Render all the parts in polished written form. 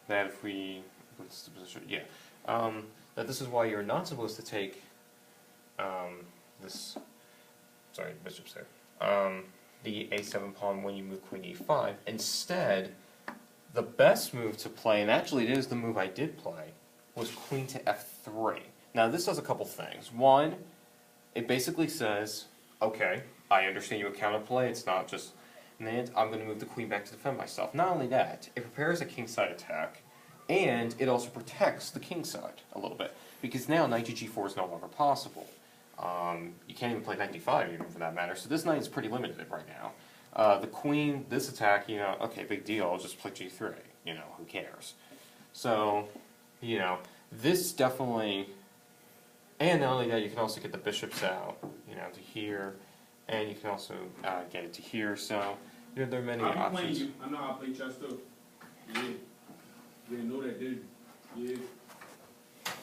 that if we, what's the position? Yeah, that this is why you're not supposed to take this. Sorry, bishop's there. The a7 pawn when you move queen e5. Instead, the best move to play, and actually it is the move I did play, was queen to f3. Now this does a couple things. One, it basically says, okay, I understand you would counterplay, it's not just, and I'm going to move the queen back to defend myself. Not only that, it prepares a kingside attack, and it also protects the kingside a little bit, because now knight to g4 is no longer possible. You can't even play knight d5 even for that matter, so this knight is pretty limited right now. The queen, this attack, you know, okay, big deal, I'll just play g3, you know, who cares? So, you know, this definitely, and not only that, you can also get the bishops out, you know, to here, and you can also get it to here, so there are many options. I know how to play chess too. Yeah. Didn't know that, did you?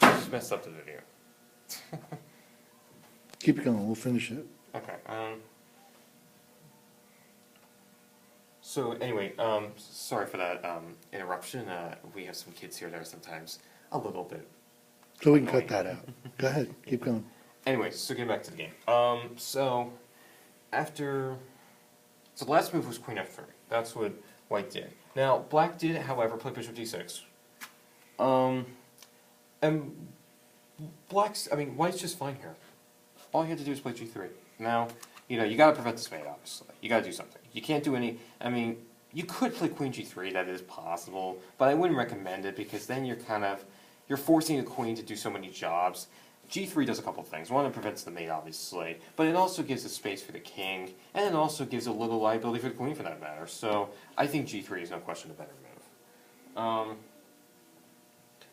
Yeah. Just messed up the video. Keep it going, we'll finish it. Okay, so anyway, sorry for that interruption. We have some kids here that are sometimes a little bit So we can annoying. cut that out. Go ahead, keep going. Anyway, so getting back to the game. So the last move was queen f3. That's what white did. Now, black did, however, play bishop d6. And white's just fine here. All you have to do is play g3. Now, you know, you got to prevent this mate, obviously. You got to do something. You can't do any, you could play queen g3, that is possible, but I wouldn't recommend it because then you're forcing a queen to do so many jobs. G3 does a couple of things. One, it prevents the mate, obviously, but it also gives a space for the king, and it also gives a little liability for the queen, for that matter. So I think G3 is no question a better move.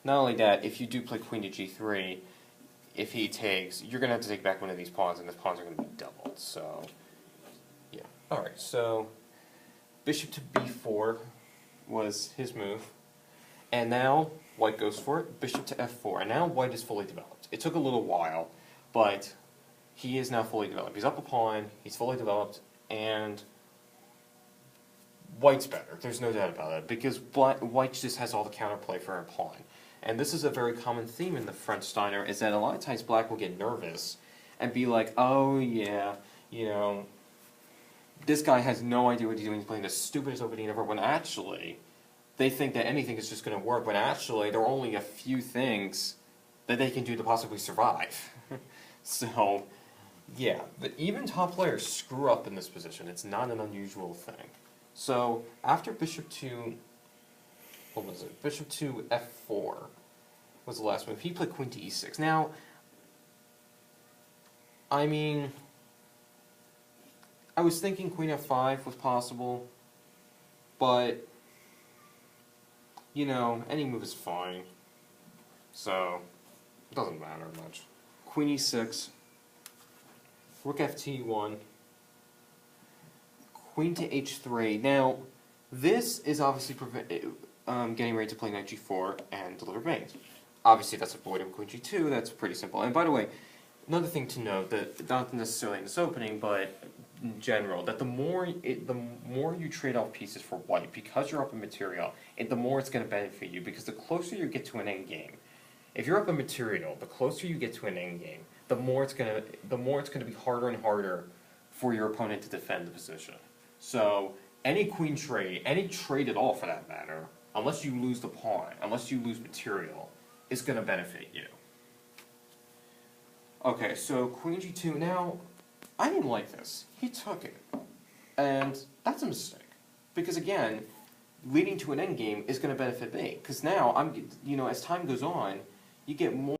Not only that, if you do play queen to G3, if he takes, you're going to have to take back one of these pawns, and the pawns are going to be doubled. So, yeah. All right. So, bishop to B4 was his move, and now white goes for it. Bishop to F4, and now white is fully developed. It took a little while, but he is now fully developed. He's up a pawn, he's fully developed, and white's better. There's no doubt about it, because white just has all the counterplay for a pawn. And this is a very common theme in the French Steiner, is that a lot of times black will get nervous and be like, oh yeah, you know, this guy has no idea what he's doing, he's playing the stupidest opening ever, when actually they think that anything is just going to work, when actually there are only a few things that they can do to possibly survive. So, yeah, but even top players screw up in this position. It's not an unusual thing. So, after bishop to, what was it? Bishop to f4 was the last move. He played queen to e6. Now, I mean, I was thinking queen f5 was possible, but, you know, any move is fine. So, it doesn't matter much. Queen e6, rook ft1, queen to h3. Now, this is obviously getting ready to play knight g4 and deliver mate. Obviously, that's avoiding queen g2. That's pretty simple. And by the way, another thing to note, that not necessarily in this opening, but in general, that the more you trade off pieces for white, because you're up in material, the more it's going to benefit you. Because the closer you get to an endgame, if you're up in material, the closer you get to an endgame, the more it's going to be harder and harder for your opponent to defend the position. So any queen trade, any trade at all for that matter, unless you lose the pawn, unless you lose material, is going to benefit you. Okay, so queen g2. Now, I didn't like this. He took it, and that's a mistake. Because again, leading to an endgame is going to benefit me. Because now, as time goes on, you get more